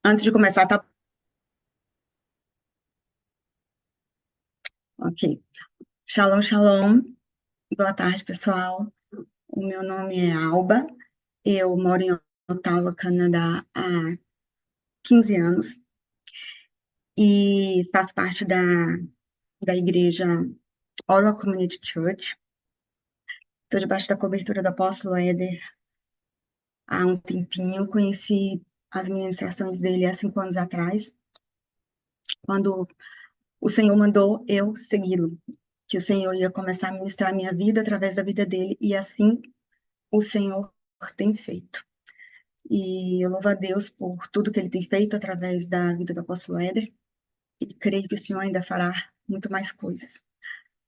Antes de começar, tá? Ok. Shalom, shalom. Boa tarde, pessoal. O meu nome é Alba. Eu moro em Ottawa, Canadá, há 15 anos e faço parte da igreja Ottawa Community Church. Estou debaixo da cobertura do apóstolo Éder há um tempinho. Conheci as ministrações dele há 5 anos atrás, quando o Senhor mandou eu segui-lo, que o Senhor ia começar a ministrar a minha vida através da vida dele, e assim o Senhor tem feito. E eu louvo a Deus por tudo que ele tem feito através da vida do apóstolo Éder, e creio que o Senhor ainda fará muito mais coisas.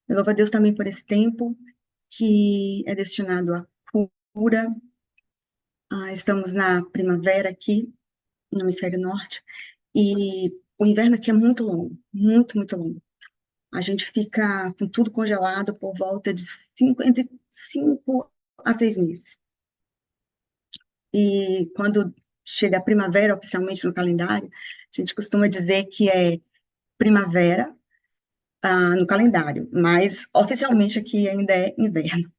Eu louvo a Deus também por esse tempo que é destinado à cura. Estamos na primavera aqui, no hemisfério norte, e o inverno aqui é muito longo, muito, muito longo. A gente fica com tudo congelado por volta de entre 5 a 6 meses. E quando chega a primavera, oficialmente no calendário, a gente costuma dizer que é primavera, no calendário, mas oficialmente aqui ainda é inverno.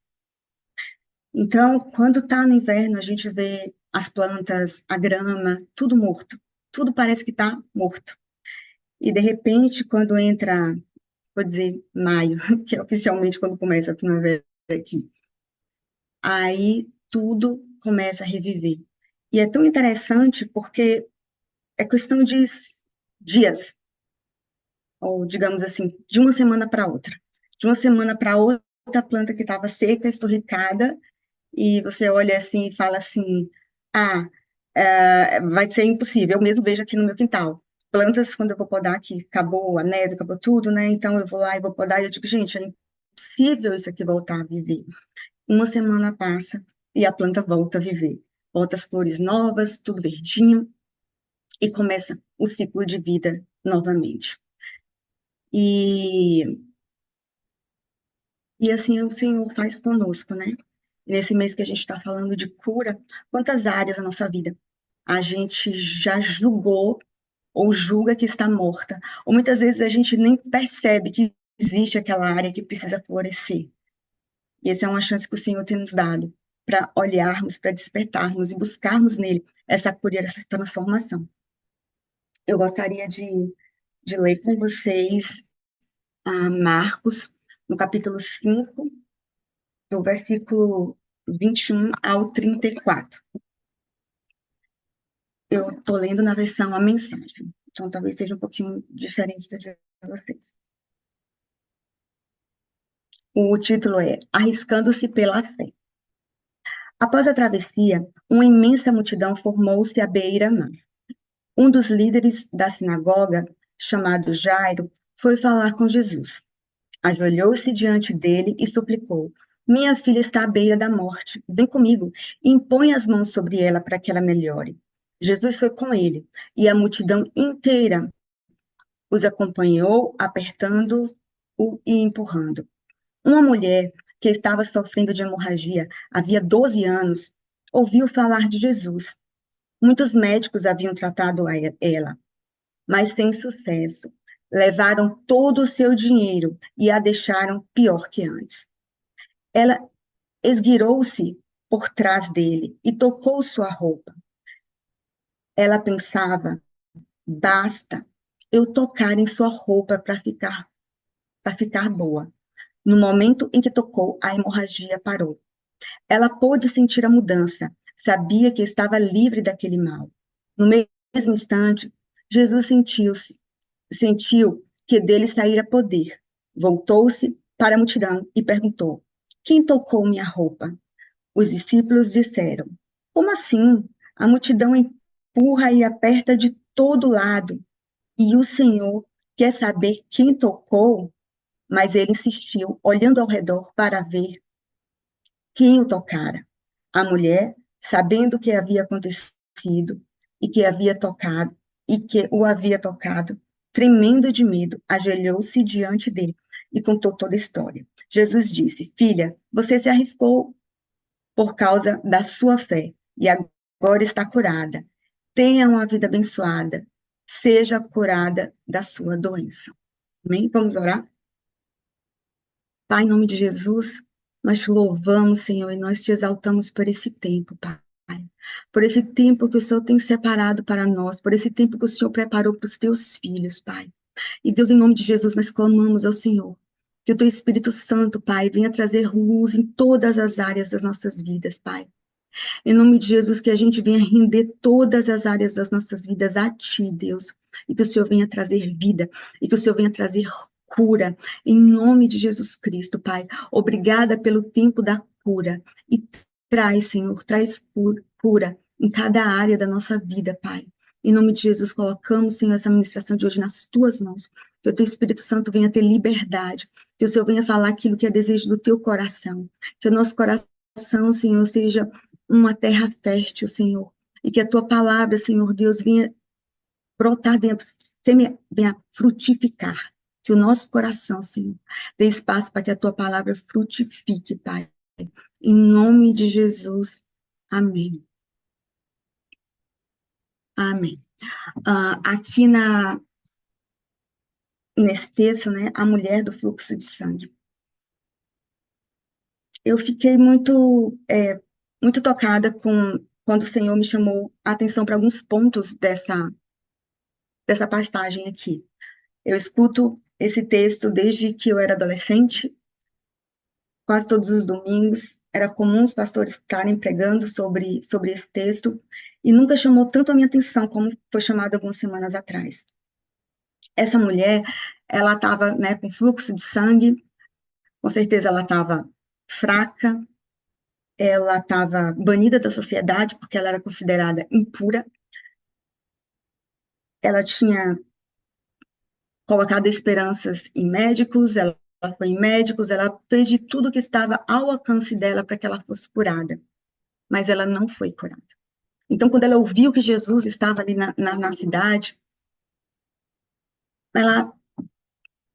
Então, quando está no inverno, a gente vê as plantas, a grama, tudo morto. Tudo parece que está morto. E, de repente, quando entra, vou dizer, maio, que é oficialmente quando começa a primavera aqui, aí tudo começa a reviver. E é tão interessante porque é questão de dias, ou digamos assim, de uma semana para outra. De uma semana para outra, a planta que estava seca, esturricada, e você olha assim e fala assim: ah, vai ser impossível. Eu mesmo vejo aqui no meu quintal. Plantas, quando eu vou podar aqui, acabou a neve, acabou tudo, né? Então eu vou lá e vou podar, e eu digo, gente, é impossível isso aqui voltar a viver. Uma semana passa e a planta volta a viver. Volta as flores novas, tudo verdinho, e começa o ciclo de vida novamente. E, e assim o Senhor faz conosco, né? Nesse mês que a gente está falando de cura, quantas áreas da nossa vida a gente já julgou ou julga que está morta, ou muitas vezes a gente nem percebe que existe aquela área que precisa florescer. E essa é uma chance que o Senhor tem nos dado para olharmos, para despertarmos e buscarmos nele essa cura e essa transformação. Eu gostaria de ler com vocês Marcos, no capítulo 5, do versículo 21 ao 34. Eu estou lendo na versão A Mensagem, então talvez seja um pouquinho diferente da de vocês. O título é Arriscando-se pela Fé. Após a travessia, uma imensa multidão formou-se à beira-mar. Um dos líderes da sinagoga, chamado Jairo, foi falar com Jesus. Ajoelhou-se diante dele e suplicou: Minha filha está à beira da morte. Vem comigo e impõe as mãos sobre ela para que ela melhore. Jesus foi com ele e a multidão inteira os acompanhou, apertando-o e empurrando. Uma mulher que estava sofrendo de hemorragia havia 12 anos ouviu falar de Jesus. Muitos médicos haviam tratado ela, mas sem sucesso. Levaram todo o seu dinheiro e a deixaram pior que antes. Ela esgueirou-se por trás dele e tocou sua roupa. Ela pensava: basta eu tocar em sua roupa para ficar boa. No momento em que tocou, a hemorragia parou. Ela pôde sentir a mudança, sabia que estava livre daquele mal. No mesmo instante, Jesus sentiu que dele saíra poder. Voltou-se para a multidão e perguntou: Quem tocou minha roupa? Os discípulos disseram: Como assim? A multidão empurra e aperta de todo lado. E o Senhor quer saber quem tocou? Mas ele insistiu, olhando ao redor para ver quem o tocara. A mulher, sabendo o que havia acontecido e que havia tocado e que o havia tocado, tremendo de medo, ajoelhou-se diante dele e contou toda a história. Jesus disse: Filha, você se arriscou por causa da sua fé e agora está curada. tenha uma vida abençoada, seja curada da sua doença. Amém? Vamos orar? Pai, em nome de Jesus, nós te louvamos, Senhor, e nós te exaltamos por esse tempo, Pai. Por esse tempo que o Senhor tem separado para nós, por esse tempo que o Senhor preparou para os teus filhos, Pai. E Deus, em nome de Jesus, nós clamamos ao Senhor, que o teu Espírito Santo, Pai, venha trazer luz em todas as áreas das nossas vidas, Pai. Em nome de Jesus, que a gente venha render todas as áreas das nossas vidas a Ti, Deus. E que o Senhor venha trazer vida, e que o Senhor venha trazer cura. Em nome de Jesus Cristo, Pai. Obrigada pelo tempo da cura. E traz, Senhor, traz cura em cada área da nossa vida, Pai. Em nome de Jesus, colocamos, Senhor, essa ministração de hoje nas Tuas mãos. Que o Teu Espírito Santo venha ter liberdade. Que o Senhor venha falar aquilo que é desejo do Teu coração. Que o nosso coração, Senhor, seja uma terra fértil, Senhor, e que a tua palavra, Senhor Deus, venha brotar, venha frutificar, que o nosso coração, Senhor, dê espaço para que a tua palavra frutifique, Pai, em nome de Jesus, amém. Amém. Aqui nesse texto, né, a mulher do fluxo de sangue, eu fiquei muito tocada quando o Senhor me chamou a atenção para alguns pontos dessa passagem aqui. Eu escuto esse texto desde que eu era adolescente, quase todos os domingos. Era comum os pastores estarem pregando sobre esse texto, e nunca chamou tanto a minha atenção como foi chamado algumas semanas atrás. Essa mulher, ela estava, né, com fluxo de sangue, com certeza ela estava fraca, ela estava banida da sociedade, porque ela era considerada impura. Ela tinha colocado esperanças em médicos, ela foi em médicos, ela fez de tudo que estava ao alcance dela para que ela fosse curada, mas ela não foi curada. Então, quando ela ouviu que Jesus estava ali na cidade, ela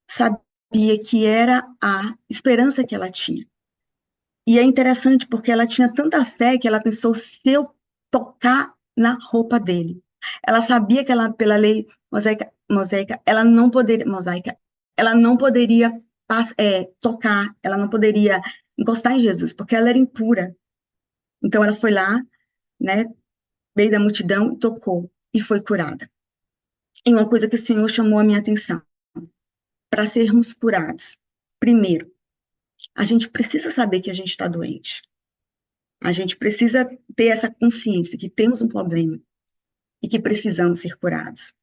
sabia que era a esperança que ela tinha. E é interessante porque ela tinha tanta fé que ela pensou, se eu tocar na roupa dele. Ela sabia que ela, pela lei mosaica, ela não poderia tocar, ela não poderia encostar em Jesus, porque ela era impura. Então ela foi lá, né, veio da multidão, tocou e foi curada. E uma coisa que o Senhor chamou a minha atenção, para sermos curados, primeiro, a gente precisa saber que a gente está doente. A gente precisa ter essa consciência que temos um problema e que precisamos ser curados.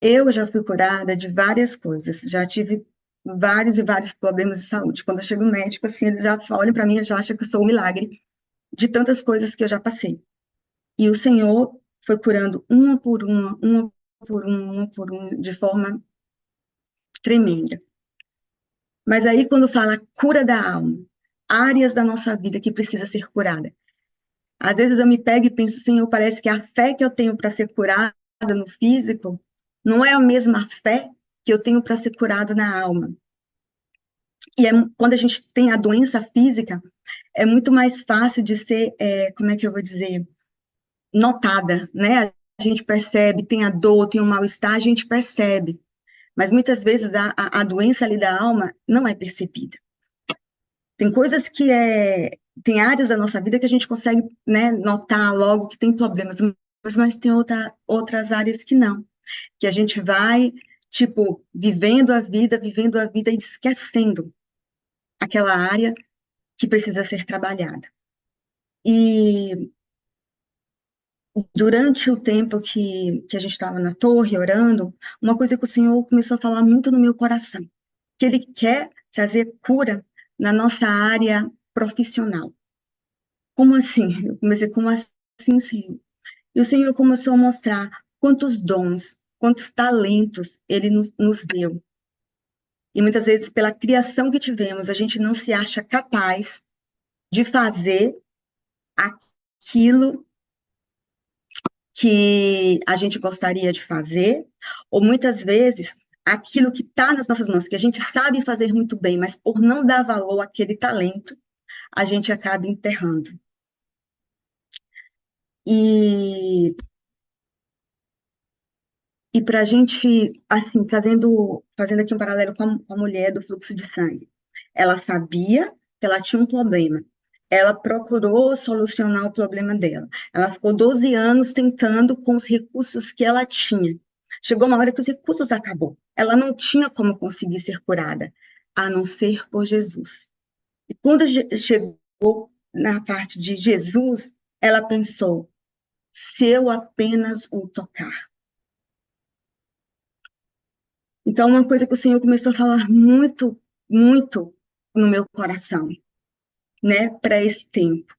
Eu já fui curada de várias coisas, já tive vários e vários problemas de saúde. Quando eu chego no médico, assim, eles já olham para mim e já acham que eu sou um milagre de tantas coisas que eu já passei. E o Senhor foi curando uma por uma, de forma tremenda. Mas aí, quando fala cura da alma, áreas da nossa vida que precisa ser curada, às vezes eu me pego e penso, Senhor, parece que a fé que eu tenho para ser curada no físico não é a mesma fé que eu tenho para ser curado na alma. E quando a gente tem a doença física, é muito mais fácil de ser, como é que eu vou dizer, notada, né? A gente percebe, tem a dor, tem o mal-estar, a gente percebe. Mas muitas vezes a doença ali da alma não é percebida. Tem coisas tem áreas da nossa vida que a gente consegue, né, notar logo que tem problemas, mas tem outras áreas que não. Que a gente vai, tipo, vivendo a vida e esquecendo aquela área que precisa ser trabalhada. E durante o tempo que a gente estava na torre orando, uma coisa que o Senhor começou a falar muito no meu coração, que Ele quer trazer cura na nossa área profissional. Como assim? Eu comecei, como assim, Senhor? E o Senhor começou a mostrar quantos dons, quantos talentos Ele nos deu. E muitas vezes, pela criação que tivemos, a gente não se acha capaz de fazer aquilo que a gente gostaria de fazer, ou muitas vezes aquilo que está nas nossas mãos, que a gente sabe fazer muito bem, mas por não dar valor àquele talento, a gente acaba enterrando. E, e para a gente, assim, fazendo aqui um paralelo com a mulher do fluxo de sangue, ela sabia que ela tinha um problema. Ela procurou solucionar o problema dela. Ela ficou 12 anos tentando com os recursos que ela tinha. Chegou uma hora que os recursos acabou. Ela não tinha como conseguir ser curada, a não ser por Jesus. E quando chegou na parte de Jesus, ela pensou: se eu apenas o tocar. Então, uma coisa que o Senhor começou a falar muito, muito no meu coração, né, para esse tempo.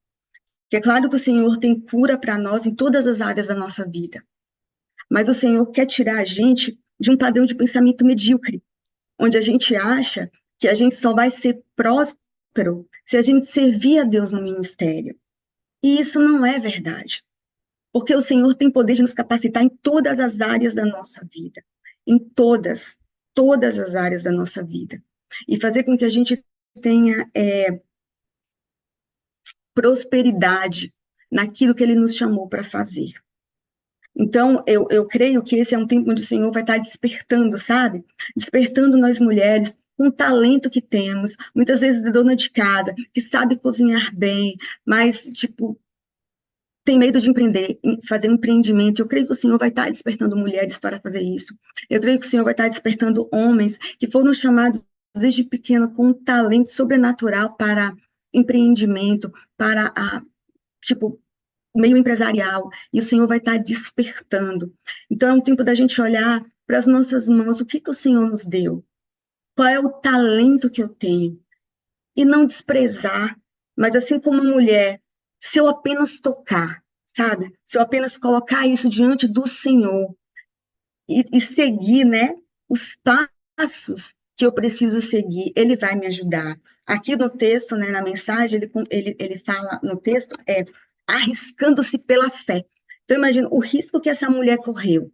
Que é claro que o Senhor tem cura para nós em todas as áreas da nossa vida, mas o Senhor quer tirar a gente de um padrão de pensamento medíocre, onde a gente acha que a gente só vai ser próspero se a gente servir a Deus no ministério. E isso não é verdade. Porque o Senhor tem poder de nos capacitar em todas as áreas da nossa vida. Em todas as áreas da nossa vida. E fazer com que a gente tenha prosperidade naquilo que Ele nos chamou para fazer. Então, eu creio que esse é um tempo onde o Senhor vai estar despertando, sabe? Despertando nós mulheres com o talento que temos, muitas vezes dona de casa, que sabe cozinhar bem, mas, tipo, tem medo de empreender, fazer um empreendimento. Eu creio que o Senhor vai estar despertando mulheres para fazer isso. Eu creio que o Senhor vai estar despertando homens que foram chamados desde pequeno com um talento sobrenatural para empreendimento, para tipo, meio empresarial. E o Senhor vai estar despertando. Então é um tempo da gente olhar para as nossas mãos, o que que o Senhor nos deu? Qual é o talento que eu tenho? E não desprezar, mas assim como mulher, se eu apenas tocar, sabe? Se eu apenas colocar isso diante do Senhor e seguir, né, os passos que eu preciso seguir, Ele vai me ajudar. Aqui no texto, né, na mensagem, ele fala no texto, arriscando-se pela fé. Então, imagina o risco que essa mulher correu.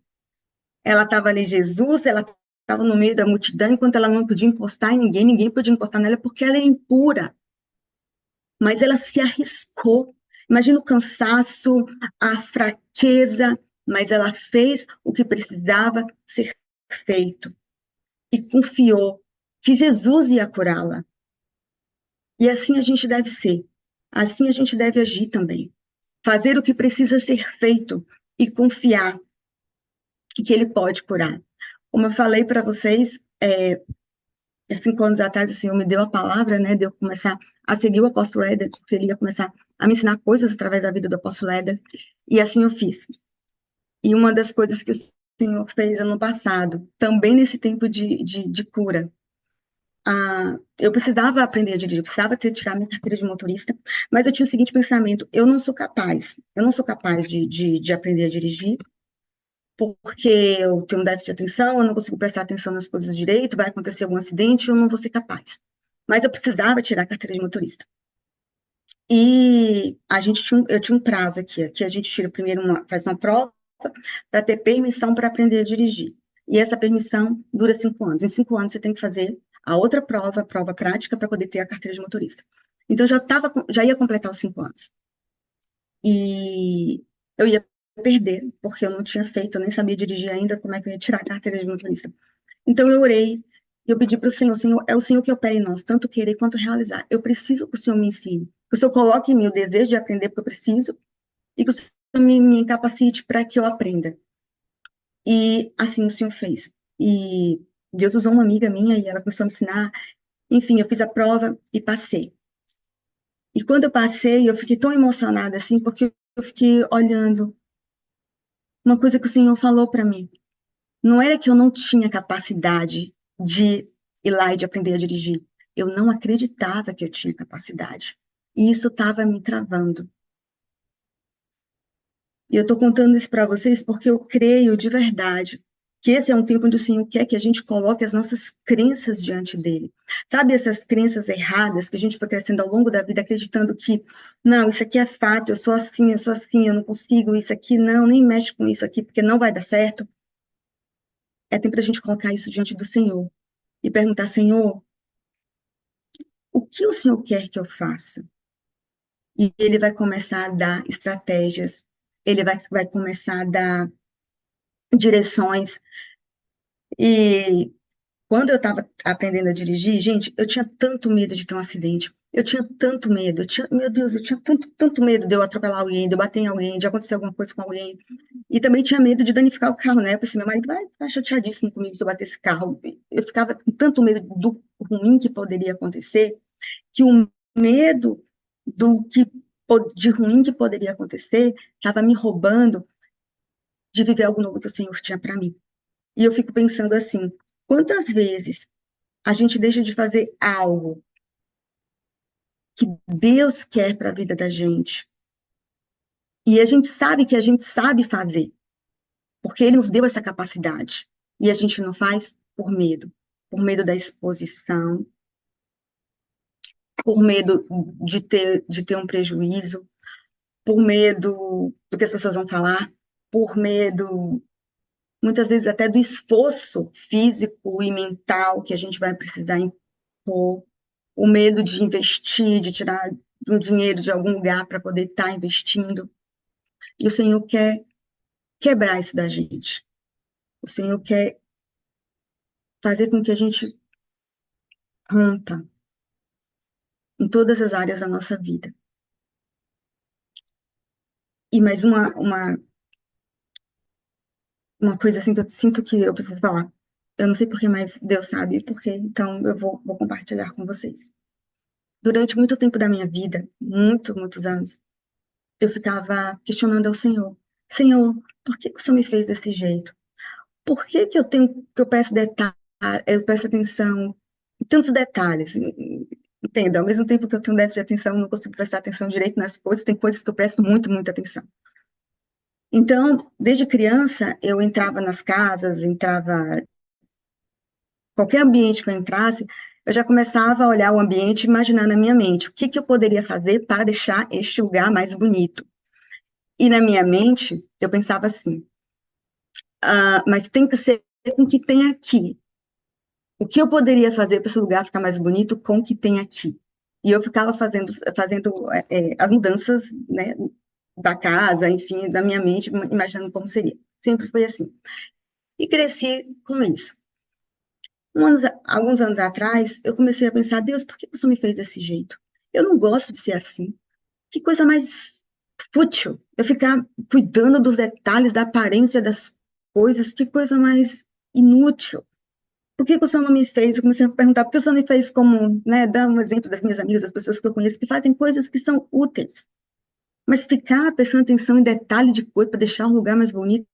Ela estava ali, Jesus, ela estava no meio da multidão, enquanto ela não podia encostar em ninguém, ninguém podia encostar nela, porque ela é impura, mas ela se arriscou. Imagina o cansaço, a fraqueza, mas ela fez o que precisava ser feito e confiou que Jesus ia curá-la. E assim a gente deve ser. Assim a gente deve agir também. Fazer o que precisa ser feito e confiar que Ele pode curar. Como eu falei para vocês, 5 anos atrás, o Senhor me deu a palavra, né, de eu começar a seguir o apóstolo Éder, porque ele ia começar a me ensinar coisas através da vida do apóstolo Éder, e assim eu fiz. E uma das coisas que o Senhor fez ano passado, também nesse tempo de cura, eu precisava aprender a dirigir, eu precisava tirar minha carteira de motorista, mas eu tinha o seguinte pensamento: eu não sou capaz de aprender a dirigir, porque eu tenho um déficit de atenção, eu não consigo prestar atenção nas coisas direito, vai acontecer algum acidente, eu não vou ser capaz. Mas eu precisava tirar a carteira de motorista. E eu tinha um prazo aqui a gente tira primeiro faz uma prova para ter permissão para aprender a dirigir. E essa permissão dura 5 anos. Em 5 anos você tem que fazer a outra prova, a prova prática, para poder ter a carteira de motorista. Então já ia completar os 5 anos. E eu ia perder, porque eu não tinha feito, eu nem sabia dirigir ainda, como é que eu ia tirar a carteira de motorista. Então eu orei, e eu pedi para o Senhor: Senhor, é o Senhor que opera em nós, tanto querer quanto realizar. Eu preciso que o Senhor me ensine, que o Senhor coloque em mim o desejo de aprender, porque eu preciso, e que o Senhor me capacite para que eu aprenda. E assim o Senhor fez. E Deus usou uma amiga minha e ela começou a me ensinar. Enfim, eu fiz a prova e passei. E quando eu passei, eu fiquei tão emocionada assim, porque eu fiquei olhando uma coisa que o Senhor falou para mim. Não era que eu não tinha capacidade de ir lá e de aprender a dirigir. Eu não acreditava que eu tinha capacidade. E isso estava me travando. E eu estou contando isso para vocês porque eu creio de verdade que esse é um tempo onde o Senhor quer que a gente coloque as nossas crenças diante dele. Sabe essas crenças erradas que a gente foi crescendo ao longo da vida, acreditando que, não, isso aqui é fato, eu sou assim, eu não consigo, isso aqui não, nem mexe com isso aqui, porque não vai dar certo. É tempo da gente colocar isso diante do Senhor e perguntar: Senhor, o que o Senhor quer que eu faça? E ele vai começar a dar estratégias, ele vai começar a dar direções. E quando eu estava aprendendo a dirigir, gente, eu tinha tanto medo de ter um acidente. Eu tinha tanto medo, meu Deus, eu tinha tanto medo de eu atropelar alguém, de eu bater em alguém, de acontecer alguma coisa com alguém. E também tinha medo de danificar o carro, né? Eu pensei, meu marido vai ficar chateadíssimo comigo se eu bater esse carro. Eu ficava com tanto medo do ruim que poderia acontecer, que o medo do que de ruim que poderia acontecer estava me roubando de viver algo novo que o Senhor tinha para mim. E eu fico pensando assim, quantas vezes a gente deixa de fazer algo que Deus quer para a vida da gente, e a gente sabe que a gente sabe fazer, porque Ele nos deu essa capacidade, e a gente não faz por medo da exposição, por medo de ter um prejuízo, por medo do que as pessoas vão falar, por medo, muitas vezes até do esforço físico e mental que a gente vai precisar impor, o medo de investir, de tirar um dinheiro de algum lugar para poder estar investindo. E o Senhor quer quebrar isso da gente. O Senhor quer fazer com que a gente rompa em todas as áreas da nossa vida. E mais uma coisa assim que eu sinto que eu preciso falar. Eu não sei porquê, mas Deus sabe porquê, então eu vou compartilhar com vocês. Durante muito tempo da minha vida, muitos anos, eu ficava questionando ao Senhor: Senhor, por que que o Senhor me fez desse jeito? Por que que eu presto detalhe, eu presto atenção em tantos detalhes? Entenda, ao mesmo tempo que eu tenho déficit de atenção, eu não consigo prestar atenção direito nas coisas, tem coisas que eu presto muita atenção. Então, desde criança, eu entrava nas casas, entrava qualquer ambiente que eu entrasse, eu já começava a olhar o ambiente e imaginar na minha mente o que que eu poderia fazer para deixar este lugar mais bonito. E na minha mente, eu pensava assim, mas tem que ser com o que tem aqui. O que eu poderia fazer para esse lugar ficar mais bonito com o que tem aqui? E eu ficava fazendo as mudanças, né, da casa, enfim, da minha mente, imaginando como seria. Sempre foi assim. E cresci com isso. Alguns anos atrás, eu comecei a pensar, Deus, por que você me fez desse jeito? Eu não gosto de ser assim. Que coisa mais fútil. Eu ficar cuidando dos detalhes, da aparência das coisas, que coisa mais inútil. Por que o senhor não me fez? Eu comecei a perguntar, por que o senhor não me fez como, né, dar um exemplo das minhas amigas, das pessoas que eu conheço, que fazem coisas que são úteis. Mas ficar prestando atenção em detalhe de coisa para deixar o lugar mais bonito,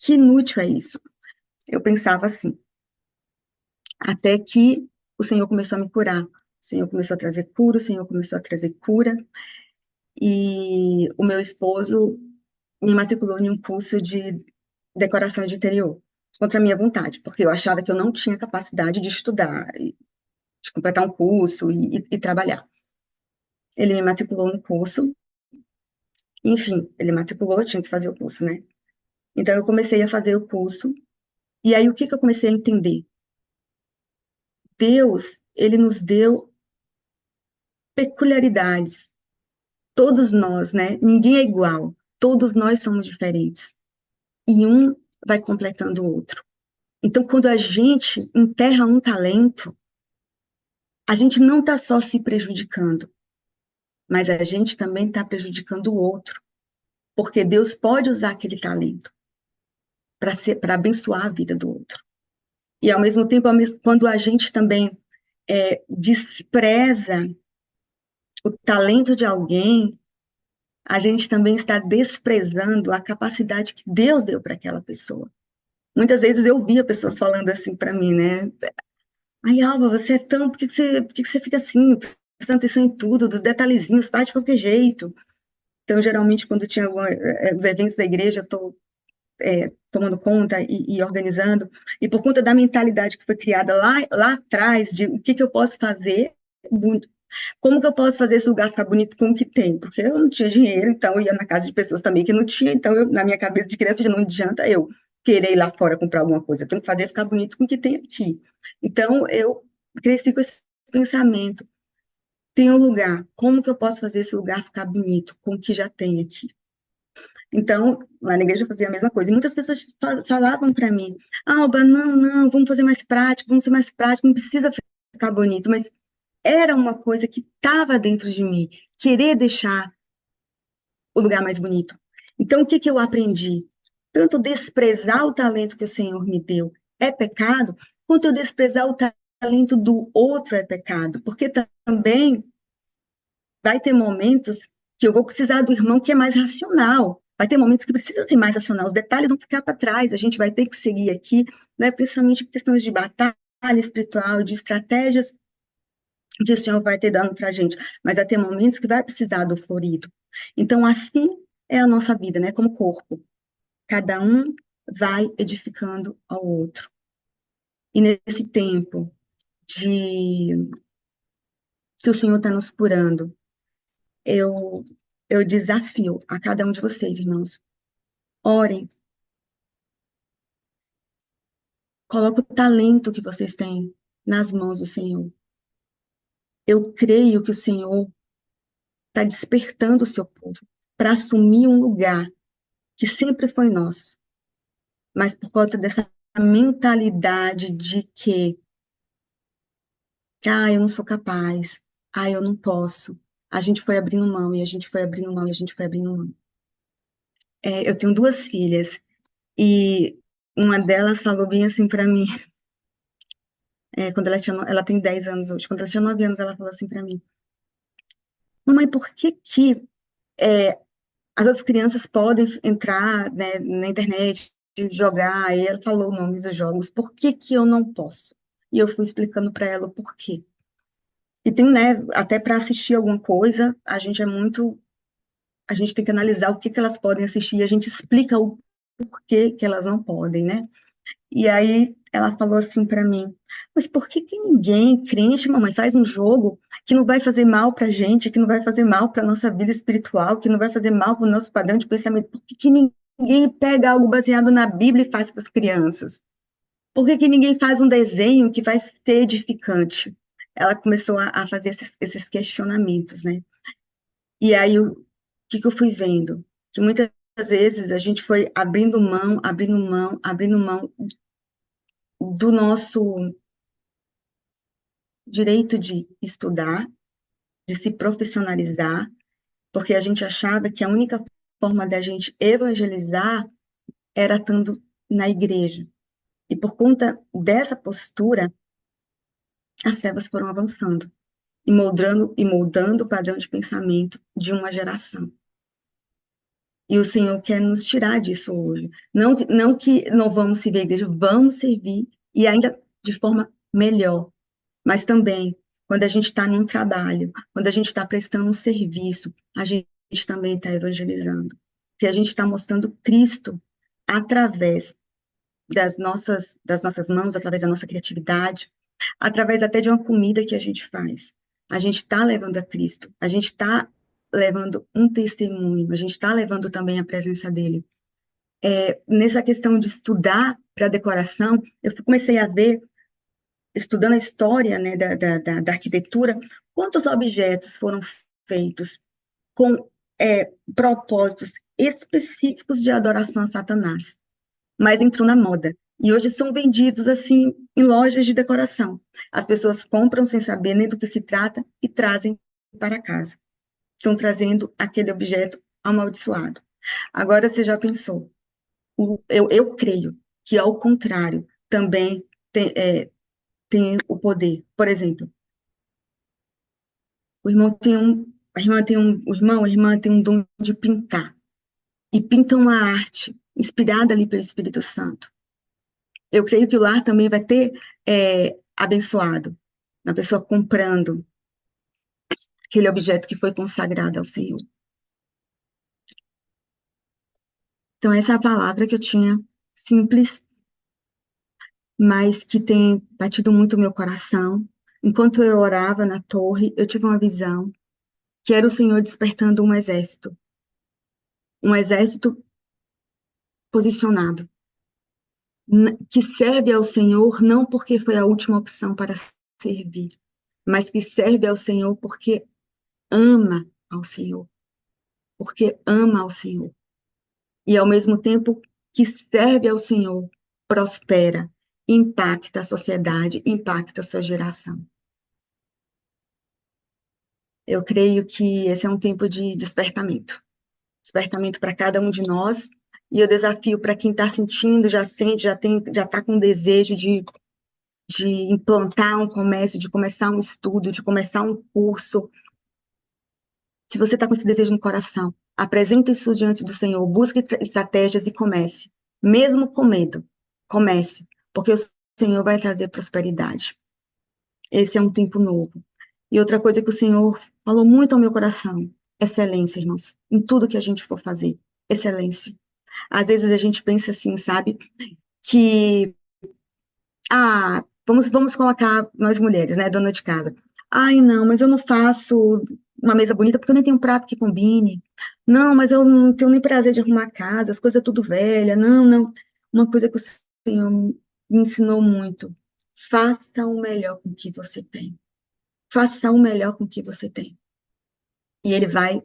que inútil é isso? Eu pensava assim, até que o Senhor começou a me curar. O Senhor começou a trazer cura, o Senhor começou a trazer cura, e o meu esposo me matriculou em um curso de decoração de interior, contra a minha vontade, porque eu achava que eu não tinha capacidade de estudar, de completar um curso e trabalhar. Ele me matriculou no curso, enfim, ele matriculou, eu tinha que fazer o curso, né? Então eu comecei a fazer o curso, e aí o que que eu comecei a entender? Deus, ele nos deu peculiaridades, todos nós, né? Ninguém é igual, todos nós somos diferentes, e um vai completando o outro. Então, quando a gente enterra um talento, a gente não está só se prejudicando, mas a gente também está prejudicando o outro, porque Deus pode usar aquele talento para abençoar a vida do outro. E, ao mesmo tempo, quando a gente também despreza o talento de alguém, a gente também está desprezando a capacidade que Deus deu para aquela pessoa. Muitas vezes eu via pessoas falando assim para mim, né? Ai, Alba, você é tão. Por que você fica assim, prestando atenção em tudo, dos detalhezinhos, faz de qualquer jeito? Então, geralmente, quando tinha os eventos da igreja, eu estou tomando conta e organizando, e por conta da mentalidade que foi criada lá atrás, de o que, que eu posso fazer, como que eu posso fazer esse lugar ficar bonito com o que tem? Porque eu não tinha dinheiro, então eu ia na casa de pessoas também que não tinha, então na minha cabeça de criança não adianta eu querer ir lá fora comprar alguma coisa, eu tenho que fazer ficar bonito com o que tem aqui. Então eu cresci com esse pensamento. tem um lugar, como que eu posso fazer esse lugar ficar bonito com o que já tem aqui? Então, lá na igreja eu fazia a mesma coisa. E muitas pessoas falavam para mim, Alba, não, vamos fazer mais prático, vamos ser mais prático, não precisa ficar bonito. Mas era uma coisa que estava dentro de mim, querer deixar o lugar mais bonito. Então, o que que eu aprendi? Tanto desprezar o talento que o Senhor me deu é pecado, quanto eu desprezar o talento do outro é pecado. Porque também vai ter momentos que eu vou precisar do irmão que é mais racional. Vai ter momentos que precisa ser mais racional. Os detalhes vão ficar para trás. A gente vai ter que seguir aqui, né, principalmente questões de batalha espiritual, de estratégias que o Senhor vai ter dando para a gente. Mas vai ter momentos que vai precisar do florido. Então, assim é a nossa vida, né, como corpo. Cada um vai edificando ao outro. E nesse tempo de que o Senhor está nos curando, eu, eu desafio a cada um de vocês, irmãos, orem, coloque o talento que vocês têm nas mãos do Senhor. Eu creio que o Senhor está despertando o seu povo para assumir um lugar que sempre foi nosso, mas por conta dessa mentalidade de que, eu não sou capaz, eu não posso. A gente foi abrindo mão, e a gente foi abrindo mão, e a gente foi abrindo mão. Eu tenho duas filhas, e uma delas falou bem assim para mim, quando ela tem 10 anos hoje, quando ela tinha 9 anos, ela falou assim para mim, mamãe, por que que é, as outras crianças podem entrar, né, na internet, jogar, e ela falou o nome dos jogos, por que que eu não posso? E eu fui explicando para ela o porquê. E tem, né, até para assistir alguma coisa, a gente tem que analisar o que que elas podem assistir, e a gente explica o porquê que elas não podem, né? E aí ela falou assim para mim, mas por que que ninguém, crente, mamãe, faz um jogo que não vai fazer mal pra gente, que não vai fazer mal para nossa vida espiritual, que não vai fazer mal para o nosso padrão de pensamento? Por que que ninguém pega algo baseado na Bíblia e faz para as crianças? Por que que ninguém faz um desenho que vai ser edificante? Ela começou a fazer esses questionamentos, né? E aí o que que eu fui vendo? Que muitas vezes a gente foi abrindo mão, abrindo mão, abrindo mão do nosso direito de estudar, de se profissionalizar, porque a gente achava que a única forma da gente evangelizar era estando na igreja. E por conta dessa postura, as trevas foram avançando e moldando o padrão de pensamento de uma geração. E o Senhor quer nos tirar disso hoje. Não que não vamos servir a igreja, vamos servir e ainda de forma melhor. Mas também, quando a gente está num trabalho, quando a gente está prestando um serviço, a gente também está evangelizando. Porque a gente está mostrando Cristo através das nossas mãos, através da nossa criatividade, através até de uma comida que a gente faz. A gente está levando a Cristo, a gente está levando um testemunho, a gente está levando também a presença dele. Nessa questão de estudar para decoração, eu comecei a ver estudando a história, né, da arquitetura, quantos objetos foram feitos com propósitos específicos de adoração a Satanás, mas entrou na moda. E hoje são vendidos assim em lojas de decoração. As pessoas compram sem saber nem do que se trata e trazem para casa. Estão trazendo aquele objeto amaldiçoado. Agora você já pensou? Eu creio que, ao contrário, também tem o poder. Por exemplo, o irmão tem um, a irmã tem um, o irmão, a irmã tem um dom de pintar e pinta uma arte inspirada ali pelo Espírito Santo. Eu creio que o lar também vai ter abençoado na pessoa comprando aquele objeto que foi consagrado ao Senhor. Então essa é a palavra que eu tinha, simples, mas que tem batido muito o meu coração. Enquanto eu orava na torre, eu tive uma visão que era o Senhor despertando um exército posicionado, que serve ao Senhor não porque foi a última opção para servir, mas que serve ao Senhor porque ama ao Senhor, porque ama ao Senhor. E ao mesmo tempo que serve ao Senhor, prospera, impacta a sociedade, impacta a sua geração. Eu creio que esse é um tempo de despertamento. Despertamento para cada um de nós. E eu desafio para quem está sentindo, já sente, já está com desejo de implantar um comércio, de começar um estudo, de começar um curso. Se você está com esse desejo no coração, apresente isso diante do Senhor, busque estratégias e comece. Mesmo com medo, comece, porque o Senhor vai trazer prosperidade. Esse é um tempo novo. E outra coisa que o Senhor falou muito ao meu coração, excelência, irmãos, em tudo que a gente for fazer, excelência. Às vezes a gente pensa assim, sabe, que vamos colocar nós mulheres, né, dona de casa. Ai, não, mas eu não faço uma mesa bonita porque eu nem tenho um prato que combine. Não, mas eu não tenho nem prazer de arrumar a casa, as coisas tudo velha. Não, não. Uma coisa que o Senhor me ensinou muito. Faça o melhor com o que você tem. Faça o melhor com o que você tem. E ele vai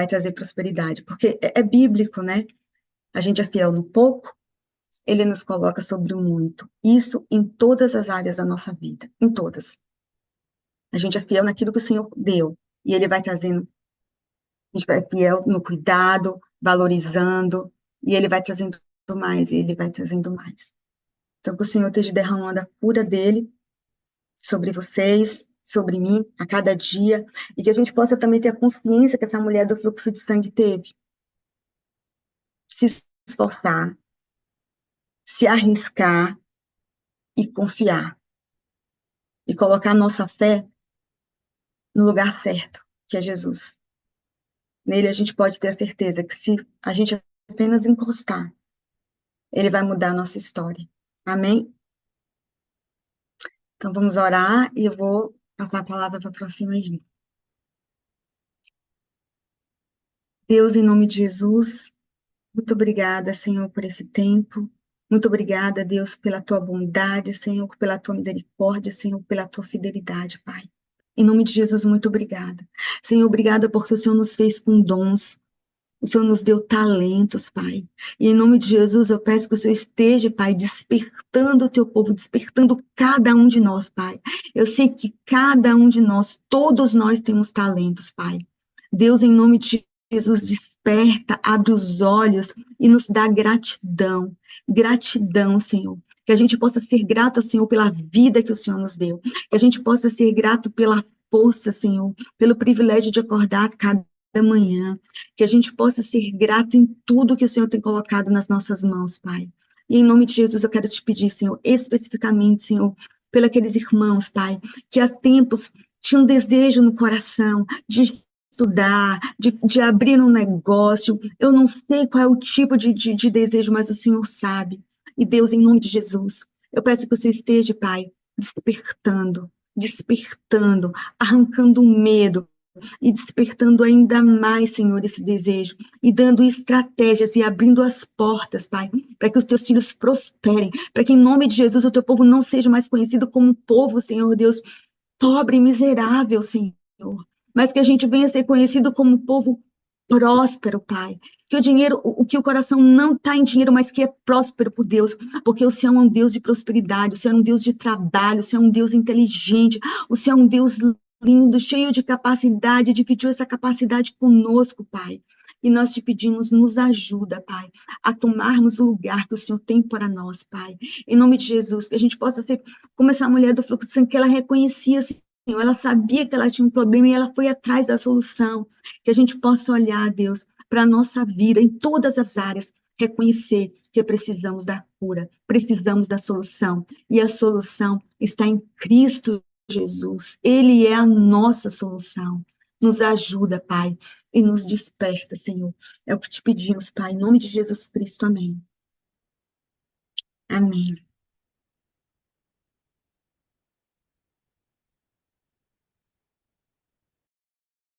trazer prosperidade, porque é bíblico, né? A gente é fiel no pouco, ele nos coloca sobre o muito. Isso em todas as áreas da nossa vida, em todas. A gente é fiel naquilo que o Senhor deu. E ele vai trazendo, a gente vai fiel no cuidado, valorizando, e ele vai trazendo mais, e ele vai trazendo mais. Então, que o Senhor esteja derramando a cura dele sobre vocês, sobre mim, a cada dia, e que a gente possa também ter a consciência que essa mulher do fluxo de sangue teve. Se esforçar, se arriscar e confiar. E colocar a nossa fé no lugar certo, que é Jesus. Nele a gente pode ter a certeza que se a gente apenas encostar, ele vai mudar a nossa história. Amém? Então vamos orar e eu vou passar a palavra para a próxima irmã. Deus, em nome de Jesus, muito obrigada, Senhor, por esse tempo. Muito obrigada, Deus, pela tua bondade, Senhor, pela tua misericórdia, Senhor, pela tua fidelidade, Pai. Em nome de Jesus, muito obrigada. Senhor, obrigada porque o Senhor nos fez com dons. O Senhor nos deu talentos, Pai. E em nome de Jesus, eu peço que o Senhor esteja, Pai, despertando o teu povo, despertando cada um de nós, Pai. Eu sei que cada um de nós, todos nós temos talentos, Pai. Deus, em nome de Jesus, desperta, abre os olhos e nos dá gratidão. Gratidão, Senhor. Que a gente possa ser grato, Senhor, pela vida que o Senhor nos deu. Que a gente possa ser grato pela força, Senhor, pelo privilégio de acordar cada manhã, que a gente possa ser grato em tudo que o Senhor tem colocado nas nossas mãos, Pai. E em nome de Jesus eu quero te pedir, Senhor, especificamente, Senhor, pelos aqueles irmãos, Pai, que há tempos tinham desejo no coração de estudar, de abrir um negócio. Eu não sei qual é o tipo de desejo, mas o Senhor sabe. E Deus, em nome de Jesus, eu peço que o Senhor esteja, Pai, despertando, despertando, arrancando o medo, e despertando ainda mais, Senhor, esse desejo, e dando estratégias e abrindo as portas, Pai, para que os teus filhos prosperem, para que em nome de Jesus o teu povo não seja mais conhecido como um povo, Senhor Deus, pobre e miserável, Senhor, mas que a gente venha a ser conhecido como um povo próspero, Pai. Que o dinheiro, que o coração não está em dinheiro, mas que é próspero por Deus, porque o Senhor é um Deus de prosperidade, o Senhor é um Deus de trabalho, o Senhor é um Deus inteligente, o Senhor é um Deus lindo, cheio de capacidade, dividiu essa capacidade conosco, Pai. E nós te pedimos, nos ajuda, Pai, a tomarmos o lugar que o Senhor tem para nós, Pai. Em nome de Jesus, que a gente possa ser como essa mulher do fluxo de sangue, que ela reconhecia, Senhor, ela sabia que ela tinha um problema e ela foi atrás da solução. Que a gente possa olhar, Deus, para a nossa vida, em todas as áreas, reconhecer que precisamos da cura, precisamos da solução. E a solução está em Cristo Jesus. Ele é a nossa solução. Nos ajuda, Pai, e nos desperta, Senhor. É o que te pedimos, Pai, em nome de Jesus Cristo. Amém. Amém.